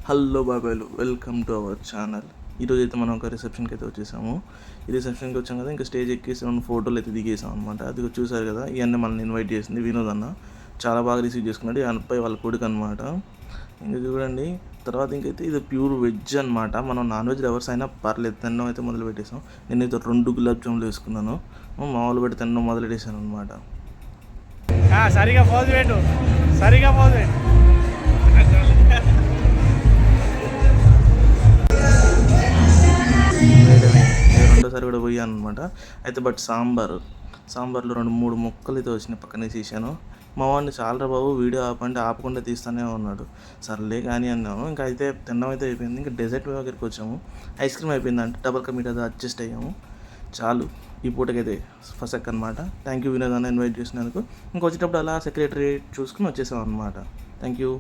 Hello బాబాయ్లు, welcome to our channel. ఈరోజు అయితే మనం ఒక రిసెప్షన్కి అయితే వచ్చేసాము. ఈ రిసెప్షన్కి వచ్చాం కదా, ఇంకా స్టేజ్ ఎక్కేసి 2 ఫోటోలు అయితే దిగేసాం అనమాట. అది చూసారు కదా, ఇవన్నీ మనల్ని ఇన్వైట్ చేసింది వినోద్ అన్న. చాలా బాగా రిసీవ్ చేసుకున్నాడు. ఈ అబ్బాయి వాళ్ళ కొడుకు అనమాట. ఇంకా చూడండి, తర్వాత ఇంకైతే ఇది ప్యూర్ వెజ్ అనమాట. మనం నాన్ వెజ్ లవర్స్ అయినా పర్లేదు, తినడం అయితే మొదలు పెట్టేసాం. నేనైతే 2 గులాబ్ జాములు వేసుకున్నాను. మామూలు పెట్టి తినడం మొదలు పెట్టేశాను అనమాట. సరిగా పోదు పెట్టు, సరిగా పోదు పెట్టు. రెండోసారి కూడా పోయాను అనమాట. అయితే బట్ సాంబార్లో 2-3 ముక్కలు అయితే వచ్చినాయి, పక్కనే తీసాను. మా వాడిని చాలా బాబు వీడియో ఆపకుండా తీస్తూనే ఉన్నాడు. సర్లే కానీ అన్నాము. ఇంకా అయితే తినడం అయితే అయిపోయింది. ఇంకా డెజర్ట్ దగ్గరికి వచ్చాము. ఐస్ క్రీమ్ అయిపోయిందంటే డబల్ కా మీటర్ అడ్జస్ట్ అయ్యాము. చాలు ఈ పూటకైతే ఫసక్ అనమాట. థ్యాంక్ యూ వినోద్ అన్న ఇన్వైట్ చేసినందుకు. ఇంకొచ్చేటప్పుడు అలా సెక్రటరీ చూసుకుని వచ్చేసాం అనమాట. Thank you.